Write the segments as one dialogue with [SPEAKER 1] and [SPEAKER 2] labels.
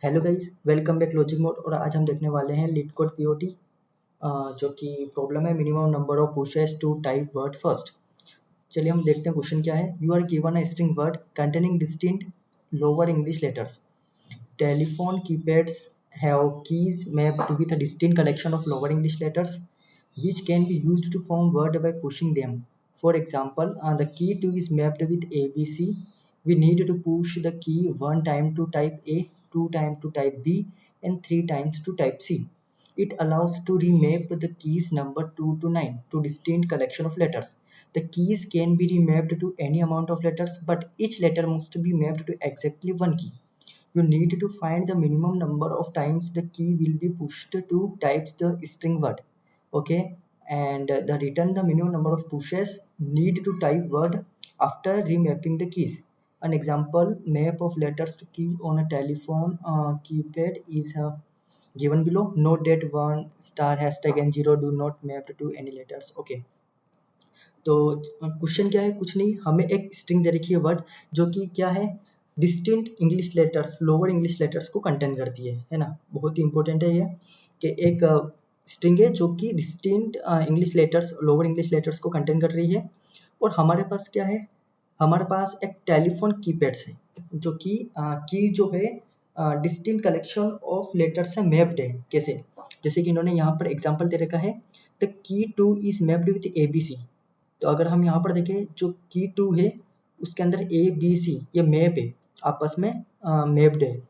[SPEAKER 1] Hello guys, welcome back logic mode. और आज हम देखने वाले हैं लीड कोड पीओटी, जो कि प्रॉब्लम है minimum number of pushes to type word first. चलिए हम देखते हैं क्वेश्चन क्या है। You are given a string word containing distinct lower English letters. Telephone keypads have keys mapped with a distinct collection of lower English letters which can be used to form word by pushing them. For example, the key to is mapped with ABC. We need to push the key one time to type A, two times to type B, and three times to type C. It allows to remap the keys number 2 to 9 to distinct collection of letters. The keys can be remapped to any amount of letters, but each letter must be mapped to exactly one key. You need to find the minimum number of times the key will be pushed to type the string word. Okay, and the return the minimum number of pushes need to type word after remapping the keys. An example map of letters to key on a telephone keypad is given below. Note that one star hashtag and zero do not map to any letters. Okay, तो question क्या है, कुछ नहीं, हमें एक string दे रखी है word जो कि क्या है, distinct English letters lower English letters को कंटेन करती है ना। बहुत ही इंपॉर्टेंट है ये कि एक स्ट्रिंग है जो कि distinct English letters lower English letters को कंटेन कर रही है। और हमारे पास क्या है, हमारे पास एक टेलीफोन कीपैड्स है जो कि की जो है डिस्टिंक्ट कलेक्शन ऑफ लेटर्स से मैप्ड है। कैसे, जैसे कि इन्होंने यहाँ पर एग्जांपल दे रखा है, the key two is mapped with ABC। तो अगर हम यहाँ पर देखें, जो की टू है उसके अंदर ABC ये मैप है, आपस में मैप्ड है।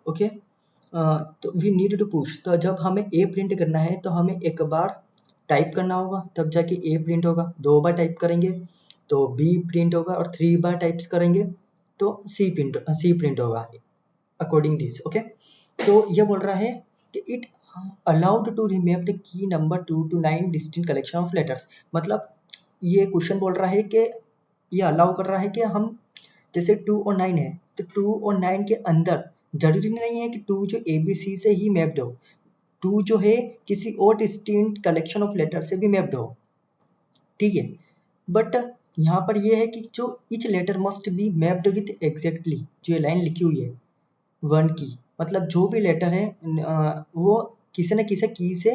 [SPEAKER 1] ओके, तो वी नीड टू पुश। तो जब हमें A प्रिंट करना है तो हमें एक बार टाइप करना होगा तब जाके A प्रिंट होगा, 2 बार टाइप करेंगे तो B प्रिंट होगा, और 3 बार टाइप्स करेंगे तो C प्रिंट होगा अकॉर्डिंग दिस। ओके, तो ये बोल रहा है कि it allowed to remap the key number 2 to 9 distinct collection of letters. मतलब ये क्वेश्चन बोल रहा है कि ये अलाउ कर रहा है कि हम जैसे 2 और 9 है तो 2 और 9 के अंदर जरूरी नहीं है कि 2 जो ABC से ही मैप्ड हो, 2 जो है किसी और डिस्टिंक्ट कलेक्शन ऑफ लेटर से भी मैप्ड हो। ठीक है, बट यहाँ पर ये है कि जो each letter must be mapped with exactly, जो ये लाइन लिखी हुई है वन की, मतलब जो भी लेटर है वो किसी न किसी की से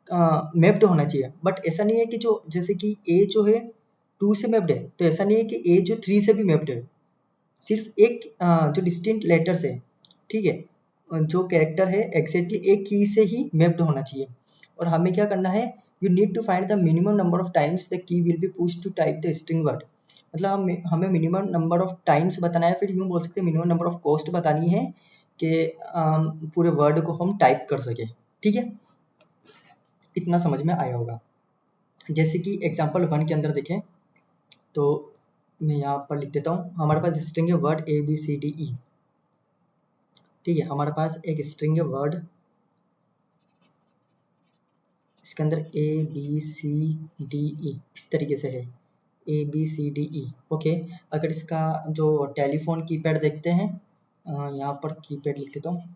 [SPEAKER 1] मैप्ड होना चाहिए। बट ऐसा नहीं है कि जो जैसे कि ए जो है 2 से मैप्ड है, तो ऐसा नहीं है कि ए जो 3 से भी मैप्ड है। सिर्फ एक जो डिस्टिंक्ट लेटर्स है, ठीक है, जो कैरेक्टर है एग्जैक्टली एक की से ही मैप्ड होना चाहिए। और हमें क्या करना है, you need to find the minimum number of times the key will be push to type the string word. मतलब हमें मिनिमम नंबर ऑफ टाइम्स बताना है, फिर यूँ बोल सकते हैं मिनिमम नंबर ऑफ कॉस्ट बतानी है कि पूरे वर्ड को हम टाइप कर सके। ठीक है, इतना समझ में आया होगा। जैसे कि एग्जांपल 1 के अंदर देखें तो मैं यहाँ पर लिख देता हूँ, हमारे पास स्ट्रिंग है वर्ड ABCDE। ठीक है, हमारे पास एक स्ट्रिंग है वर्ड, इसके अंदर ABCDE इस तरीके से है, ABCDE। ओके, अगर इसका जो टेलीफोन कीपैड देखते हैं, यहाँ पर कीपैड लिख देता हूँ।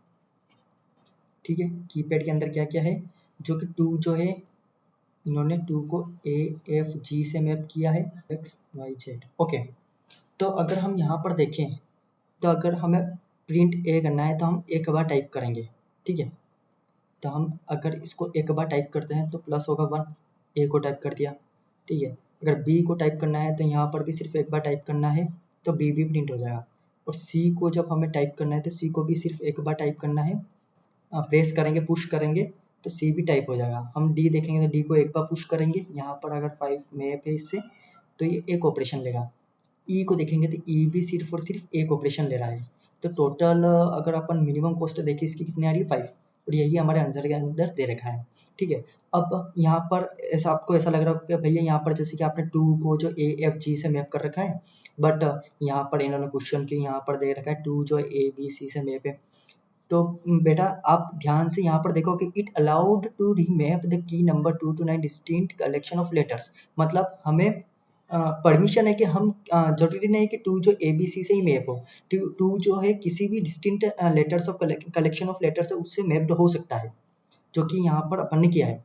[SPEAKER 1] ठीक है, कीपैड के अंदर क्या क्या है, जो कि 2 जो है इन्होंने 2 को AFG से मैप किया है, XYZ। ओके, तो अगर हम यहाँ पर देखें तो अगर हमें प्रिंट A करना है तो हम एक बार टाइप करेंगे। ठीक है, तो हम अगर इसको एक बार टाइप करते हैं तो प्लस होगा 1, A को टाइप कर दिया। ठीक है, अगर B को टाइप करना है तो यहाँ पर भी सिर्फ एक बार टाइप करना है तो B भी प्रिंट हो जाएगा। और C को जब हमें टाइप करना है तो C को भी सिर्फ एक बार टाइप करना है, प्रेस करेंगे पुश करेंगे तो C भी टाइप हो जाएगा। हम D देखेंगे तो D को एक बार पुश करेंगे, यहाँ पर अगर 5 मैप है इससे तो ये एक ऑपरेशन लेगा। E को देखेंगे तो E भी सिर्फ और सिर्फ एक ऑपरेशन ले रहा है। तो टोटल अगर अपन मिनिमम कॉस्ट देखें इसकी कितनी आ रही है, 5, और यही हमारे आंसर के अंदर दे रखा है। ठीक है, अब यहाँ पर ऐसा आपको ऐसा लग रहा है कि भैया यहाँ पर जैसे कि आपने 2 को जो AFG से मैप कर रखा है, बट यहाँ पर इन्होंने क्वेश्चन के यहाँ पर दे रखा है 2 जो ABC से मैप है। तो बेटा आप ध्यान से यहाँ पर देखो कि it allowed to remap the key number 2 to 9 distinct collection of letters. मतलब हमें परमिशन है कि हम जरूरी नहीं कि 2 जो ABC से ही मैप हो, 2 जो है किसी भी distinct letters of collection of letters है उससे मैप्ड हो सकता है, जो कि यहाँ पर अपन ने किया है।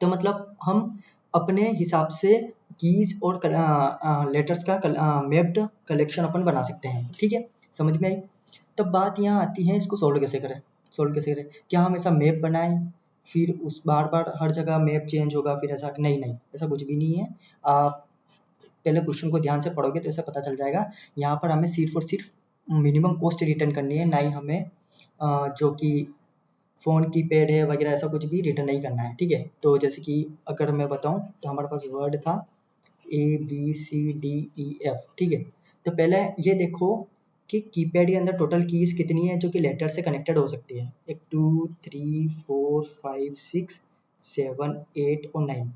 [SPEAKER 1] तो मतलब हम अपने हिसाब से कीज और लेटर्स का मैप्ड कलेक्शन अपन बना सकते हैं। ठीक है, समझ में आई। तब बात यहाँ आती है इसको सोल्व कैसे करें। क्या हम ऐसा मैप बनाएं फिर उस बार बार हर जगह मैप चेंज होगा फिर ऐसा? नहीं, ऐसा कुछ भी नहीं है। आप पहले क्वेश्चन को ध्यान से पढ़ोगे तो ऐसा पता चल जाएगा। यहाँ पर हमें सिर्फ और सिर्फ मिनिमम कॉस्ट रिटर्न करनी है, ना ही हमें जो कि फ़ोन की पैड है वगैरह ऐसा कुछ भी रिटर्न नहीं करना है। ठीक है, तो जैसे कि अगर मैं बताऊँ तो हमारे पास वर्ड था ABCDEF। ठीक है, तो पहले ये देखो कि कीपैड के अंदर टोटल कीज़ कितनी है जो कि लेटर से कनेक्टेड हो सकती है। 1 2 3 4 5 6 7 8 और 9।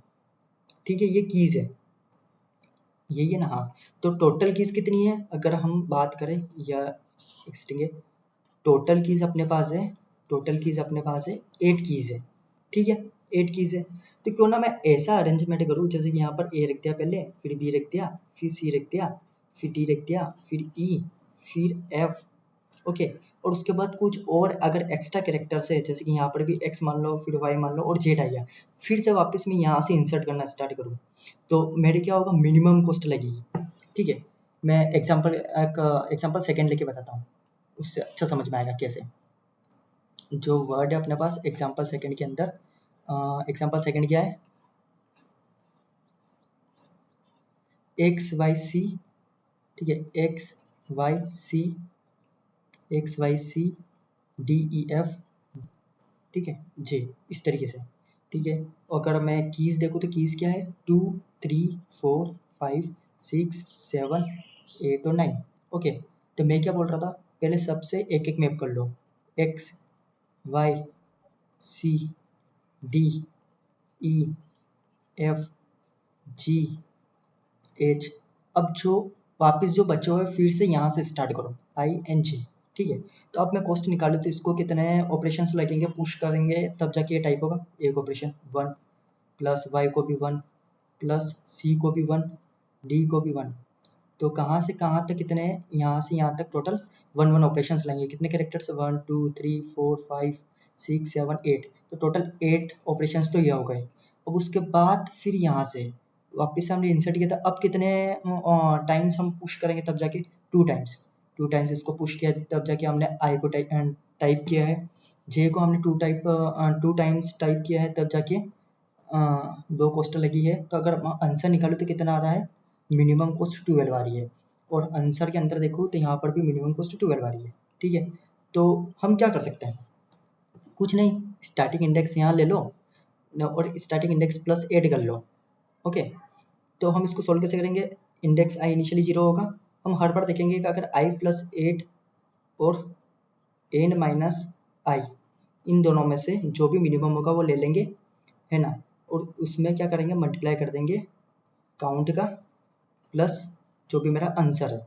[SPEAKER 1] ठीक है, ये कीज़ है, यही है ना। हाँ, तो टोटल कीज़ कितनी है अगर हम बात करें या एक्सटेंगे, टोटल कीज़ अपने पास है 8 कीज़ है। ठीक है, 8 कीज़ है। तो क्यों ना मैं ऐसा अरेंजमेंट करूँ जैसे कि यहाँ पर ए रख दिया पहले, फिर बी रख दिया, फिर सी रख दिया, फिर डी रख दिया, फिर ई, फिर एफ। ओके, और उसके बाद कुछ और अगर एक्स्ट्रा कैरेक्टर्स है जैसे कि यहाँ पर भी एक्स मान लो, फिर वाई मान लो और जेड आ गया, फिर से वापस मैं यहाँ से इंसर्ट करना स्टार्ट करूँ तो मेरे क्या होगा, मिनिमम कॉस्ट लगेगी। ठीक है, मैं एग्जाम्पल सेकेंड लेके बताता हूँ, उससे अच्छा समझ में आएगा कैसे। जो वर्ड है अपने पास एग्जाम्पल सेकेंड के अंदर, एग्जाम्पल सेकेंड क्या है, एक्स वाई सी। ठीक है, X Y C D E F, ठीक है, जे, इस तरीके से। ठीक है, और अगर मैं कीज़ देखूँ तो कीज़ क्या है, 2 3 4 5 6 7 8 और 9। ओके, तो मैं क्या बोल रहा था, पहले सबसे एक एक मैप कर लो, X Y C D E F G H. अब जो वापस जो बचे हुए फिर से यहाँ से स्टार्ट करो, आई एन जी। ठीक है, तो अब मैं कॉस्ट निकालूँ तो इसको कितने ऑपरेशंस लगेंगे, पुश करेंगे तब जाके ये टाइप होगा। एक ऑपरेशन 1 प्लस वाई को भी 1 प्लस सी को भी 1 डी को भी 1। तो कहाँ से कहाँ तक कितने हैं, यहाँ से यहाँ तक टोटल 1 ऑपरेशंस लगेंगे। कितने कैरेक्टर्स, 1 2 3 4 5 6 7 8, तो टोटल 8 ऑपरेशंस तो ये हो गए। अब उसके बाद फिर यहाँ से वापस से हमने इंसर्ट किया था, अब कितने टाइम्स हम पुश करेंगे तब जाके, 2 टाइम्स इसको पुश किया तब जाके हमने आई को टाइप किया है, जे को हमने 2 टाइम्स टाइप किया है तब जाके 2 कॉस्ट लगी है। तो अगर आंसर निकालो तो कितना आ रहा है, मिनिमम कॉस्ट 12 आ रही है। और आंसर के अंदर देखो तो यहाँ पर भी मिनिमम कॉस्ट 12 आ रही है। ठीक है, तो हम क्या कर सकते हैं, कुछ नहीं, स्टार्टिंग इंडेक्स यहाँ ले लो और स्टार्टिंग इंडेक्स प्लस 8 कर लो। ओके, तो हम इसको सोल्व कैसे करेंगे, इंडेक्स आई इनिशियली 0 होगा, हम हर बार देखेंगे कि अगर आई प्लस 8 और एन माइनस आई, इन दोनों में से जो भी मिनिमम होगा वो ले लेंगे, है ना। और उसमें क्या करेंगे, मल्टीप्लाई कर देंगे काउंट का प्लस जो भी मेरा आंसर है।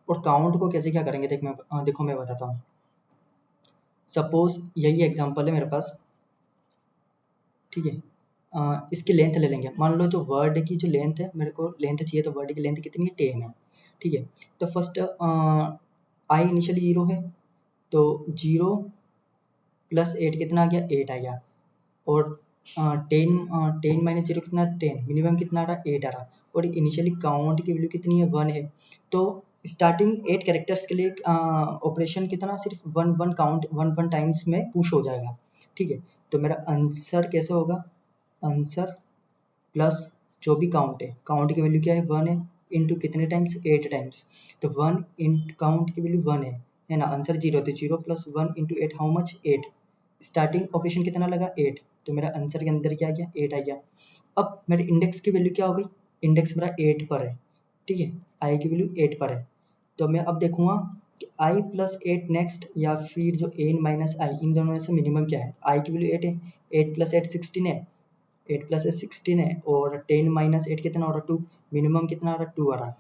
[SPEAKER 1] और काउंट को कैसे क्या करेंगे, देखो मैं बताता हूँ। सपोज यही एग्जांपल है मेरे पास, ठीक है, इसकी लेंथ ले लेंगे। मान लो जो वर्ड की जो लेंथ है, मेरे को लेंथ चाहिए तो वर्ड की लेंथ कितनी है, 10 है। ठीक है, तो फर्स्ट आई इनिशियली 0 है, तो 0 प्लस 8 कितना आ गया, 8 आ गया। और 10 माइनस 0 कितना, 10, मिनिमम कितना आ रहा, 8 आ रहा। और इनिशियली काउंट की वैल्यू कितनी है, 1 है। तो स्टार्टिंग 8 कैरेक्टर्स के लिए ऑपरेशन कितना, सिर्फ 1 काउंट 1 टाइम्स में पुश हो जाएगा। ठीक है, तो मेरा आंसर कैसे होगा, आंसर प्लस जो भी काउंट है, काउंट की वैल्यू क्या है, 1 है, इंटू कितने टाइम्स, 8 टाइम्स। तो 1 इंटू काउंट की वैल्यू 1 है ना, आंसर 0, तो 0 plus 1 into 8 how much, 8। Starting operation कितना लगा, 8, तो मेरा आंसर के अंदर क्या आ गया, 8 आ गया। अब मेरे इंडेक्स की वैल्यू क्या हो गई, इंडेक्स मेरा 8 पर है। ठीक है, आई की वैल्यू 8 पर है, तो मैं अब देखूंगा कि आई प्लस 8 नेक्स्ट, या फिर जो एन माइनस आई, इन दोनों में से मिनिमम क्या है। आई की वैल्यू 8 है, 8 प्लस 8 16 है, 8 प्लस 8 16 है, और 10 माइनस 8 कितना हो रहा, 2, मिनिमम कितना आ रहा, 2 आ रहा।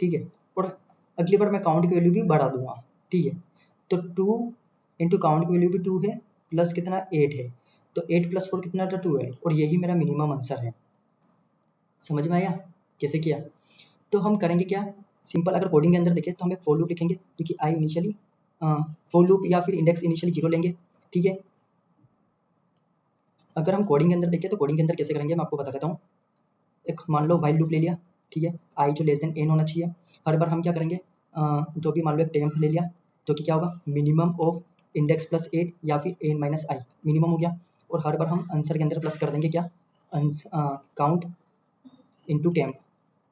[SPEAKER 1] ठीक है, और अगली बार मैं काउंट की वैल्यू भी बढ़ा दूंगा। ठीक है, तो 2 इंटू काउंट की वैल्यू भी 2 है, प्लस कितना 8 है, तो 8 प्लस 4 कितना था, 12, और यही मेरा मिनिमम आंसर है। समझ में आया कैसे किया। तो हम करेंगे क्या, सिंपल, अगर कोडिंग के अंदर देखें तो हम एक फॉर लूप लिखेंगे, क्योंकि आई इनिशियली फॉर लूप या फिर इंडेक्स इनिशियली 0 लेंगे। ठीक है, अगर हम कोडिंग के अंदर देखें तो कोडिंग के अंदर कैसे करेंगे मैं आपको बता देता हूँ। एक मान लो वाइल लूप ले लिया, ठीक है, आई जो लेस देन एन होना चाहिए। हर बार हम क्या करेंगे, जो भी मान लो एक टेम्प ले लिया, जो कि क्या होगा मिनिमम ऑफ इंडेक्स प्लस 8 या फिर n माइनस आई मिनिमम हो गया। और हर बार हम आंसर के अंदर प्लस कर देंगे क्या काउंट इंटू टेम्प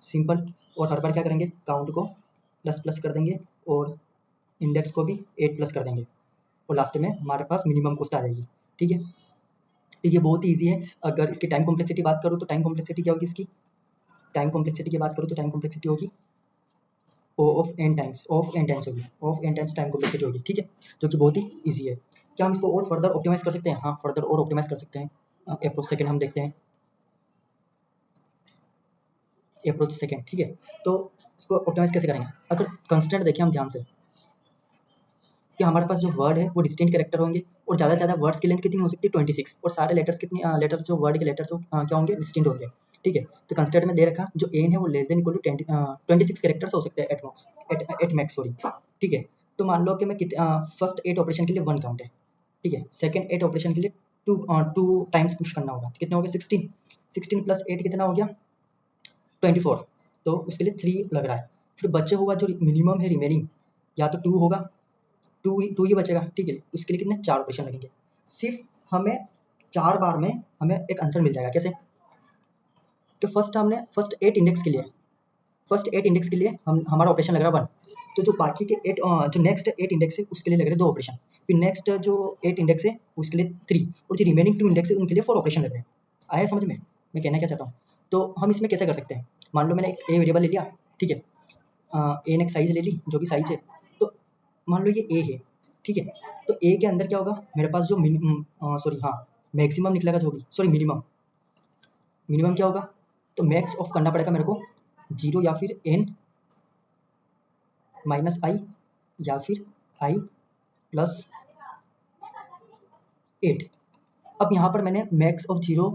[SPEAKER 1] सिंपल। और हर बार क्या करेंगे काउंट को प्लस प्लस कर देंगे और इंडेक्स को भी 8 प्लस कर देंगे और लास्ट में हमारे पास मिनिमम कॉस्ट आ जाएगी। ठीक है, तो ये बहुत ही ईजी है। अगर इसकी टाइम कॉम्प्लेक्सिटी बात करूँ तो टाइम कॉम्प्लेक्सिटी क्या होगी, इसकी टाइम कॉम्प्लेक्सिटी की बात करूँ तो टाइम कॉम्प्लेक्सिटी होगी O ऑफ n टाइम्स होगी, of n times time complexity होगी। ठीक है, जो कि बहुत ही ईजी है। क्या हम इसको और फर्दर ऑप्टिमाइज कर सकते हैं? हाँ, फर्दर और ऑप्टिमाइज कर सकते हैं। अप्रोच सेकंड हम देखते हैं, अप्रोच सेकंड। ठीक है, तो इसको ऑप्टिमाइज कैसे करेंगे? अगर कंस्टेंट देखें हम ध्यान से कि हमारे पास जो वर्ड है वो डिस्टिंक्ट कैरेक्टर होंगे और ज़्यादा से ज़्यादा वर्ड्स की लेंथ कितनी हो सकती है 26 और सारे लेटर्स कितनी लेटर्स जो वर्ड के लेटर्स क्या होंगे डिस्टिंक्ट होंगे। ठीक है, तो कंस्टेंट में दे रखा जो एन है वो less than equal to 26 characters हो सकते हैं एट मैक्स सॉरी। ठीक है, तो मान लो कि मैं फर्स्ट 8 ऑपरेशन के लिए 1 काउंट है। ठीक है, सेकंड 8 ऑपरेशन के लिए 2 टाइम्स पुश करना होगा। कितने हो गए 16 प्लस 8 कितना हो गया 24, तो उसके लिए 3 लग रहा है। फिर बचे हुआ जो मिनिमम है रिमेनिंग या तो 2 होगा, टू ही बचेगा। ठीक है, उसके लिए कितने 4 ऑपरेशन लगेंगे। सिर्फ हमें 4 बार में हमें एक आंसर मिल जाएगा। कैसे? तो फर्स्ट 8 इंडेक्स के लिए हम हमारा ऑपरेशन लग रहा है 1, तो जो बाकी के 8 जो नेक्स्ट 8 इंडेक्स है उसके लिए लग रहे हैं 2 ऑपरेशन। फिर नेक्स्ट जो 8 इंडेक्स है उसके लिए 3 और जो रिमेनिंग 2 इंडेक्स है उनके लिए 4 ऑपरेशन लग रहे हैं। आया समझ में मैं कहना क्या चाहता हूँ? तो हम इसमें कैसे कर सकते हैं? मान लो मैंने एक ए वेरिएबल ले लिया। ठीक है, ए ने एक साइज ले ली जो भी साइज है, तो मान लो ये ए है। ठीक है, तो ए के अंदर क्या होगा मेरे पास जो मैक्सिमम निकलेगा जो भी मिनिमम क्या होगा, तो मैक्स ऑफ करना पड़ेगा मेरे को 0 या फिर n माइनस आई या फिर आई प्लस 8। अब यहाँ पर मैंने मैक्स ऑफ 0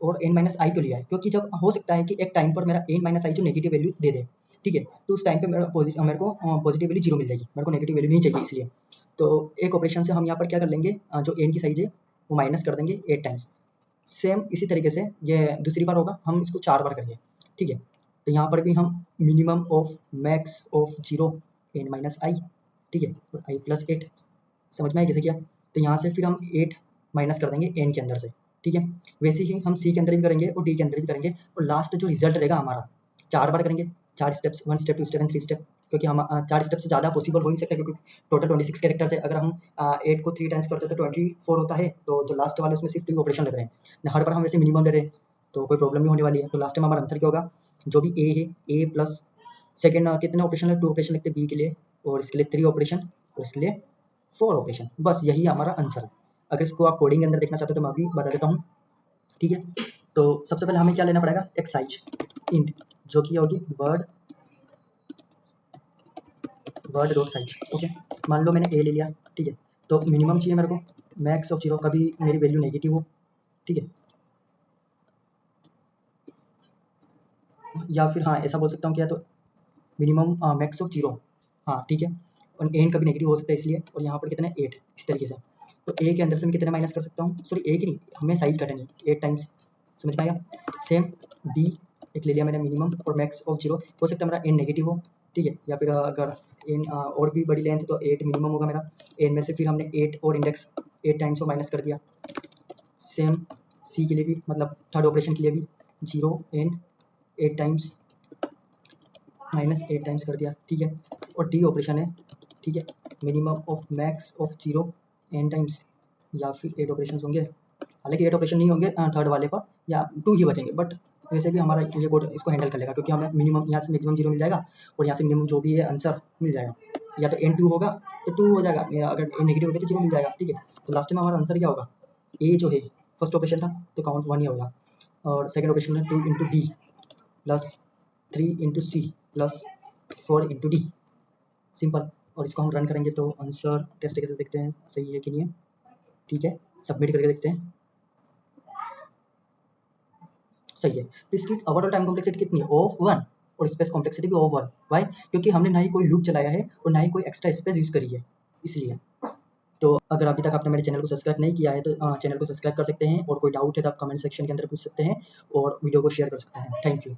[SPEAKER 1] और n माइनस आई क्यों लिया है? क्योंकि जब हो सकता है कि एक टाइम पर मेरा n माइनस आई जो नेगेटिव वैल्यू दे दे। ठीक है, तो उस टाइम पे मेरे को पॉजिटिव वैल्यू 0 मिल जाएगी, मेरे को नेगेटिव वैल्यू नहीं चाहिए इसलिए। तो एक ऑपरेशन से हम यहाँ पर क्या कर लेंगे, जो n की साइज है वो माइनस कर देंगे 8 टाइम्स। सेम इसी तरीके से ये दूसरी बार होगा, हम इसको 4 बार करेंगे। ठीक है, तो यहाँ पर भी हम minimum of max of 0 n minus I. ठीक है, और आई प्लस 8 समझ में आया कैसे किया? तो यहाँ से फिर हम 8 माइनस कर देंगे n के अंदर से। ठीक है, वैसे ही हम c के अंदर भी करेंगे और d के अंदर भी करेंगे और लास्ट जो रिजल्ट रहेगा हमारा 4 बार करेंगे, 4 steps, 1 step 2 step and 3 step, क्योंकि हम 4 स्टेप से ज़्यादा पॉसिबल हो नहीं सकता क्योंकि टोटल 26 कैरेक्टर्स है। अगर हम 8 को 3 टाइम्स करते तो 24 होता है, तो जो लास्ट वाले उसमें सिर्फ 2 ऑपरेशन लग रहे हैं। हर बार हम वैसे मिनिमम ले रहे हैं तो कोई प्रॉब्लम नहीं होने वाली है। तो लास्ट में हमारा आंसर क्या होगा, जो भी ए है ए प्लस सेकेंड कितने ऑपरेशन है 2 ऑपरेशन लगते हैं बी के लिए और इसके लिए 3 ऑपरेशन और इसके लिए 4 ऑपरेशन। बस यही हमारा आंसर है। अगर इसको आप कोडिंग के अंदर देखना चाहते हो तो मैं अभी बता देता हूँ। ठीक है, तो सबसे पहले हमें क्या लेना पड़ेगा, एक साइज इंट जो कि होगी वर्ड डॉट साइज। ओके, मान लो मैंने ए ले लिया। ठीक है, तो मिनिमम चाहिए मेरे को मैक्स ऑफ 0, कभी मेरी वैल्यू नेगेटिव हो। ठीक है, या फिर हाँ ऐसा बोल सकता हूँ क्या, तो मिनिमम मैक्स ऑफ 0। हाँ ठीक है, और एन कभी नेगेटिव हो सकता है इसलिए। और यहाँ पर कितने 8 इस तरीके से। तो ए के अंदर से मैं कितने माइनस कर सकता हूँ, सॉरी ए की नहीं, हमें साइज कटेंगे 8 टाइम्स। समझ में आया? सेम बी एक ले लिया मैंने मिनिमम और मैक्स ऑफ 0, हो सकता है मेरा एन नेगेटिव हो। ठीक है, या फिर अगर एन और भी बड़ी लेंथ तो 8 मिनिमम होगा मेरा। एन में से फिर हमने 8 और इंडेक्स 8 टाइम्स को माइनस कर दिया। सेम सी के लिए भी, मतलब थर्ड ऑपरेशन के लिए भी 0 एन 8 टाइम्स माइनस 8 टाइम्स कर दिया। ठीक है, और डी ऑपरेशन है। ठीक है, minimum of max of 0 N times या फिर 8 ऑपरेशन होंगे। हालांकि 8 ऑपरेशन नहीं होंगे थर्ड वाले पर, या 2 ही बचेंगे, बट वैसे भी हमारा ये कोड इसको हैंडल कर लेगा क्योंकि हमें मिनिमम यहाँ से मैक्सिमम 0 मिल जाएगा और यहाँ से मिनिमम जो भी है आंसर मिल जाएगा। या तो n 2 होगा तो 2 हो जाएगा, या अगर n नेगेटिव होगा तो 0 मिल जाएगा। ठीक है, तो लास्ट में हमारा आंसर क्या होगा, ए जो है फर्स्ट ऑपरेशन था तो काउंट 1 ही होगा, और सेकंड ऑपरेशन है 2 into D plus 3 into C plus 4 into D. Simple. और इसको हम रन करेंगे तो आंसर टेस्ट कैसे देखते हैं सही है कि नहीं है। ठीक है, सबमिट करके देखते हैं, सही है। तो इसकी ओवरऑल टाइम कॉम्प्लेक्सिटी कितनी है, ऑफ 1, और स्पेस कॉम्प्लेक्सिटी भी ऑफ 1। वाई? क्योंकि हमने ना ही कोई लूप चलाया है और ना ही कोई एक्स्ट्रा स्पेस यूज करी है, इसलिए। तो अगर अभी तक आपने मेरे चैनल को सब्सक्राइब नहीं किया है तो चैनल को सब्सक्राइब कर सकते हैं, और कोई डाउट है तो आप कमेंट सेक्शन के अंदर पूछ सकते हैं और वीडियो को शेयर कर सकते हैं। Thank you.